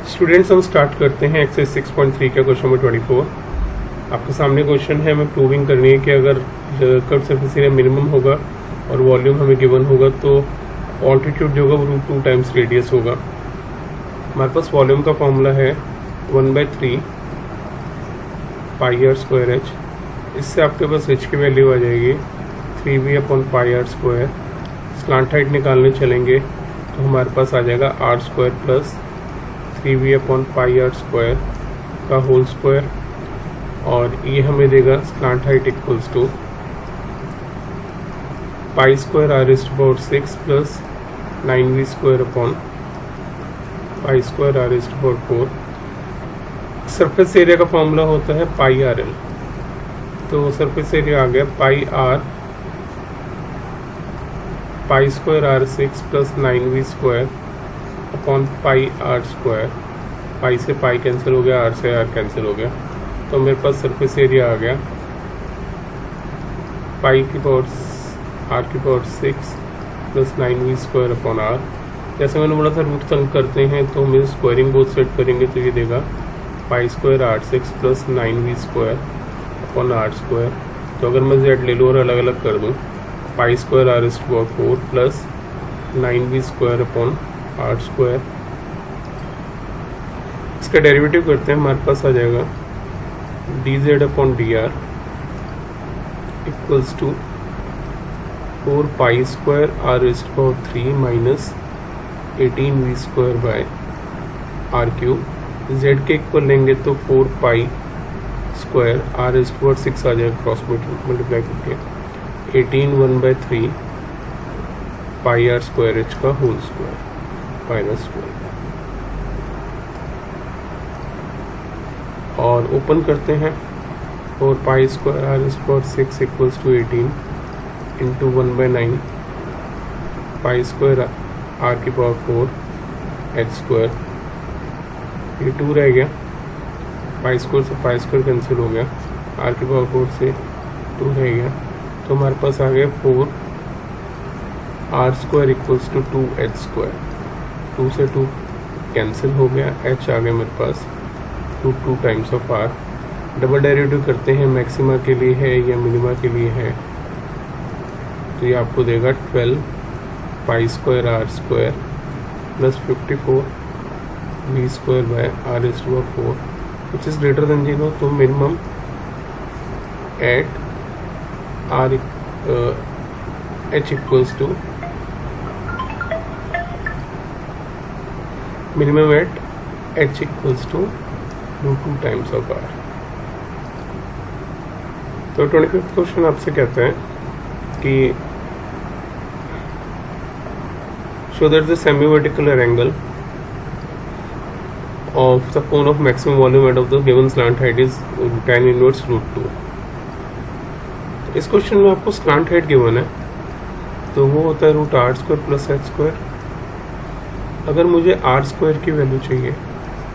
Students हम start करते हैं एक्सरसाइज 6.3 का क्वेश्चन नंबर 24। आपके सामने क्वेश्चन है, हमें प्रूविंग करनी है कि अगर कर्व सरफेस एरिया मिनिमम होगा और वॉल्यूम हमें गिवन होगा तो ऑल्टीट्यूड जो होगा वो √2 टाइम्स रेडियस होगा। हमारे पास वॉल्यूम का फॉर्मूला है 1/3 πr²h। इससे आपके पास h की वैल्यू आ जाएगी 3v/πr²। स्लांट हाइट निकालने चलेंगे तो हमारे पास आ जाएगा r² प्लस 3v/πr² का होल स्क्वायर, और ये हमें देगा slant height equals to π²r⁴ plus 9v²/π²r⁴। Surface area का फॉर्मूला होता है πrl, तो सरफेस एरिया आ गया π² प्लस 9v²/πr²। पाई से पाई कैंसिल हो गया, आर से आर कैंसिल हो गया, तो मेरे पास सरफेस एरिया आ गया πr⁴ प्लस 9v²/r। जैसे मैंने बोला था रूट तंग करते हैं तो हम स्क्वायरिंग बोथ सेट करेंगे तो ये देगा π²r⁴ प्लस 9v²/r²। तो अगर मैं z ले लूँ और अलग अलग कर दूँ, π²r⁴ प्लस 9v²/r²। इसका डेरिवेटिव करते हैं, हमारे पास आ जाएगा dz/dr equals to 4π²r⁴ minus 18v²/r³। z के इक्वल लेंगे तो 4π²r⁴ आ जाएगा, क्रॉस मल्टीप्लाई करके 18 1/3 πr²h का होल स्क्वायर माइनस 12। और ओपन करते हैं 4π²r⁴ equals to 18 into 1/9 π²r⁴ h²। ये 2 रह गया, π² से π² कैंसिल हो गया, r⁴ से 2 रह गया, तो हमारे पास आ गया 4r² इक्वल्स टू 2h²। 2 से 2 कैंसिल हो गया, h आ गया मेरे पास 2 times of r। Double derivative करते हैं, मैक्सिमा के लिए है या मिनिमा के लिए है, तो ये आपको देगा 12 π²r² plus 54 v²/r⁴ which is greater than 0। तो minimum at h equals to minimum at h equals to √2 times of r। तो 25th क्वेश्चन आपसे कहता है कि show that the semi vertical angle of the cone of maximum volume and of the given slant height is tan inverse √2। इस question में आपको slant height given है, तो वो होता है √r² प्लस h²। अगर मुझे r² की वैल्यू चाहिए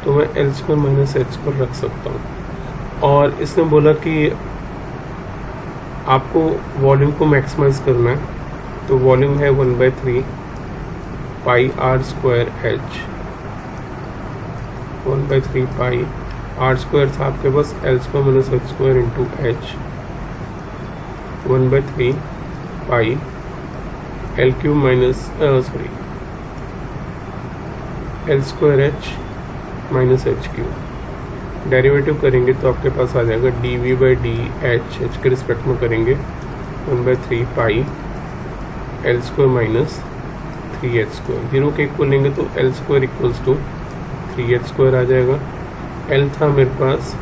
तो मैं l² माइनस h² रख सकता हूँ। और इसने बोला कि आपको वॉल्यूम को मैक्सिमाइज करना है, तो वॉल्यूम है 1/3 πr²h। 1/3 πr² था आपके पास l² minus h² into h 1/3 l³ minus l²h minus h³। Derivative करेंगे तो आपके पास आ जाएगा dv/dh, h के रिस्पेक्ट में करेंगे 1/3 l² माइनस 3h²। 0 के इक्वल लेंगे तो l² इक्वल्स टू 3h² आ जाएगा। l था मेरे पास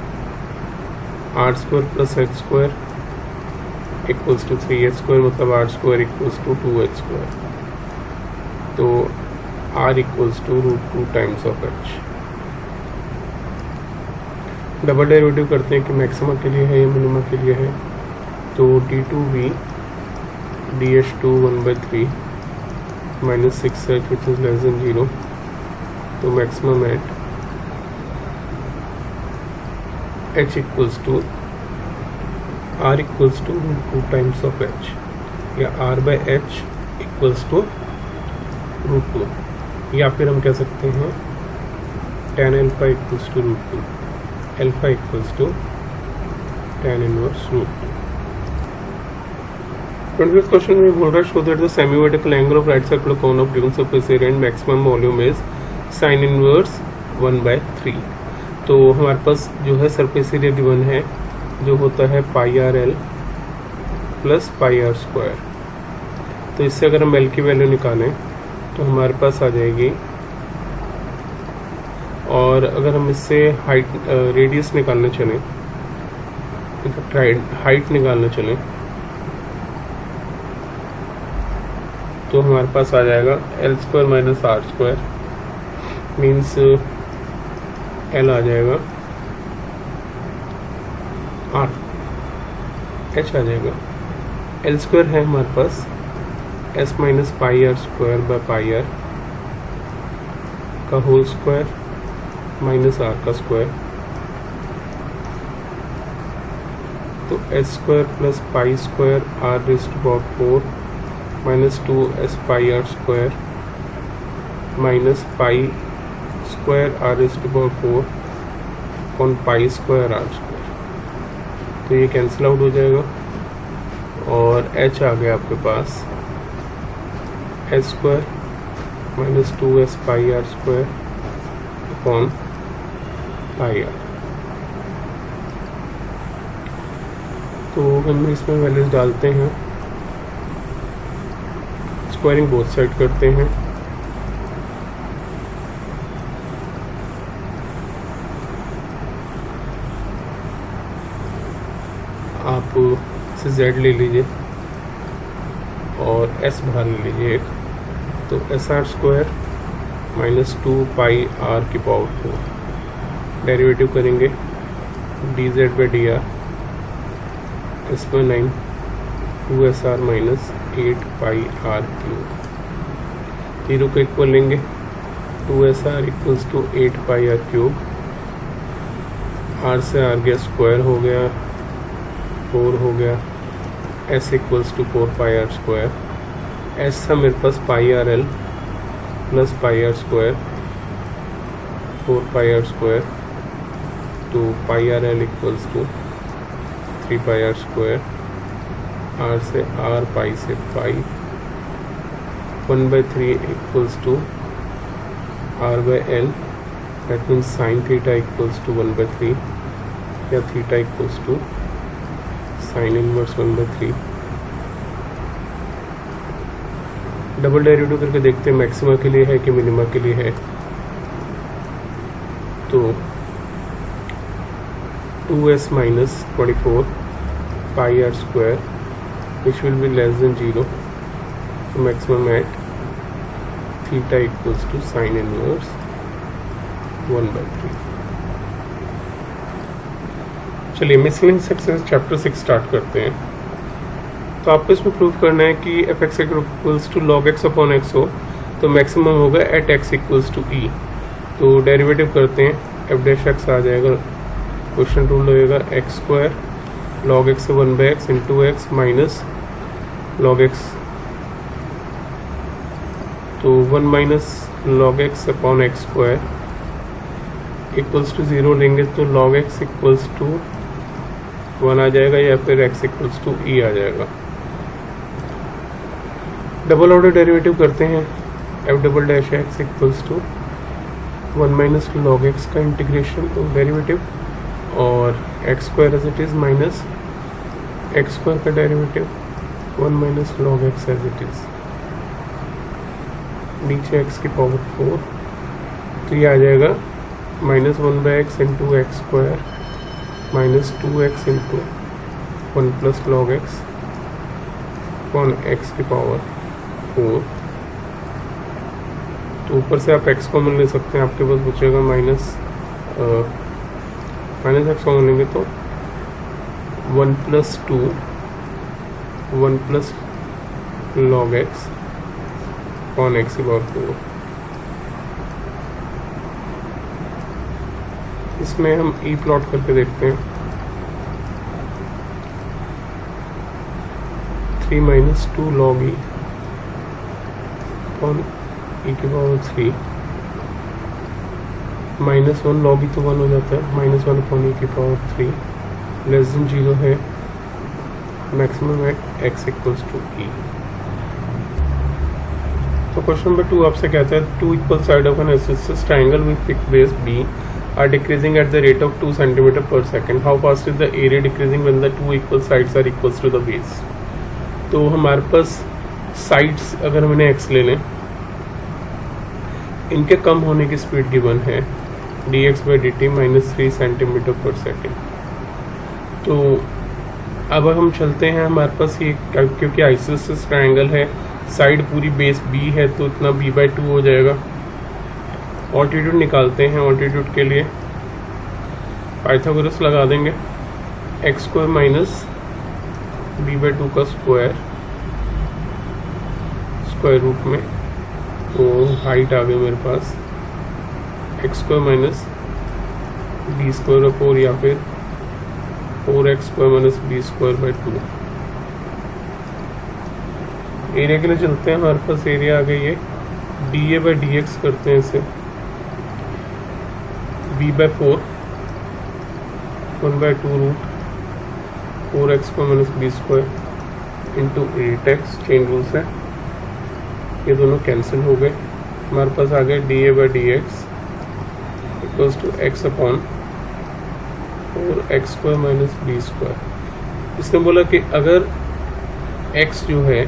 r² plus h² equals to 3h², मतलब r² इक्वल्स टू 2h²। तो r equals to √2 times of h। Double derivative करते हैं कि मैक्सिमा के लिए है या मिनिमा के लिए है, तो d2v dh2 1/3 minus 6h which is less than 0। तो maximum at h equals to r equals to √2 times of h, या r/h इक्वल्स टू √2, या फिर हम कह सकते हैं tan alpha equals to root 2, alpha equals to tan inverse root 2। 25th question में बोल रहा है show that the semi vertical angle of right circular cone of given surface area and maximum volume is sine inverse 1/3। तो हमारे पास जो है surface area given है जो होता है pi r l plus pi r square. तो इससे अगर हम एल की वैल्यू निकालें तो हमारे पास आ जाएगी, और अगर हम इससे हाइट रेडियस निकालने चलें, हाइट निकालने चलें, तो हमारे पास आ जाएगा l square minus r square, means l आ जाएगा आर, एच आ जाएगा। एल स्क्वायर है हमारे पास s minus pi r square by pi r का होल स्क्वायर माइनस आर का स्क्वायर, तो s square plus pi square r raised to power 4 minus 2 s pi r square minus pi square r raised to power 4 on pi square r square. तो ये cancel out हो जाएगा और H आ गया आपके पास s square minus 2s pi r square upon pi r. तो हम इसमें वैल्यूज डालते हैं, स्क्वायरिंग बोथ साइड करते हैं, आप इसे z ले लीजिए और s बाहर ले लीजिए एक, तो s r square minus 2 pi r की पावर 4, डेरिवेटिव करेंगे d z by d r s by 9 2 SR minus 8 pi r cube, zero को इक्वल लेंगे 2 SR equals to 8 pi r cube, r से आर गया स्क्वायर हो गया 4 हो गया, s equals to 4 pi r square, s था मेरे पास pi r l plus pi r square 4 pi r square, तो pi r l equals to 3 pi r square, r से आर पाई से pi 1/3 equals to r by l, that means sine theta equals to 1/3 या theta equals to sine inverse 1/3। Double derivative करके देखते हैं maxima के लिए है कि मिनिमा के लिए है। तो 2s minus 24 pi r square which will be less than 0, तो maximum at theta equals to sine inverse 1/3। चलिए मिसलिंग सेक्शंस चैप्टर 6 स्टार्ट करते हैं। तो आपको इसमें प्रूव करना है कि f x equals to log x upon x हो तो मैक्सिमम होगा at x equals to e. तो डेरिवेटिव करते हैं, एफ डैश एक्स आ जाएगा, क्वेश्चन रूल होएगा एक्स स्क्वायर लॉग एक्स से 1/x into x minus log x, तो 1 minus log x upon x square equals to 0 लेंगे तो लॉग एक्स इक्वल्स टू 1 आ जाएगा या फिर एक्स इक्वल्स टू ई आ जाएगा। डबल ऑर्डर डेरिवेटिव करते हैं, f double dash x equals to 1 minus log x का इंटीग्रेशन तो डेरिवेटिव, और x square as it is minus x square का derivative 1 minus log x as it is, नीचे x की power 4, तो ये आ जाएगा minus 1/x into x square minus 2x into 1 plus log x upon x की power 4। तो ऊपर से आप x कॉमन ले सकते हैं, आपके पास बचेगा माइनस एक्स कॉमन लेंगे तो 1 plus 2 1 plus log x upon x की पावर 4। इसमें हम ई प्लॉट करके देखते हैं, 3 माइनस 2 लॉग ई अपॉन ई की पावर 3 -1 log ही तो 1 हो जाता है, -1/e⁻³ लेस देन 0 है, maximum at x equals to e। तो क्वेश्चन नंबर 2 आपसे कहता है 2 equal side of an isosceles triangle with fixed base b are decreasing at the rate of 2 cm per second. How fast is the area decreasing when the 2 equal sides are equals to the base? तो हमारे पास sides अगर हम इन्हें x ले लें, इनके कम होने की स्पीड गिवन है dx/dt -3 cm per second। तो अब हम चलते हैं, हमारे पास ये क्योंकि आइसोसेलेस ट्रायंगल है, साइड पूरी बेस b है, तो इतना b/2 हो जाएगा। ऑल्टीट्यूड निकालते हैं, ऑल्टीट्यूड के लिए पाइथागोरस लगा देंगे, x² माइनस b/2 का स्क्वायर रूट में, तो हाइट आ गई मेरे पास x² माइनस b²/4 या फिर 4x² माइनस b²/2। एरिया के लिए चलते हैं, हमारे पास एरिया आ गई है dA/dx करते हैं इसे b/4 1/2 root 4x² minus b² into 8x, chain rule से ये दोनों कैंसिल हो गए। हमारे पास आ गया dA/dx equals to x upon 4x² minus b²। इसने बोला कि अगर x जो है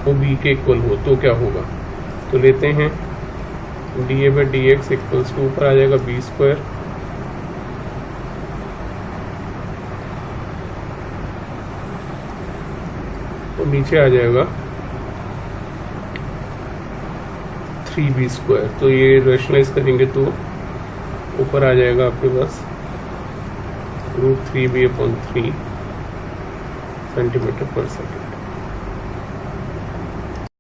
वो b के इक्वल हो तो क्या होगा, तो लेते हैं dA/dx इक्वल्स टू ऊपर आ जाएगा b², तो नीचे आ जाएगा 3b²। तो ये रेशनलाइज करेंगे तो ऊपर आ जाएगा आपके पास √3b/3 cm per second।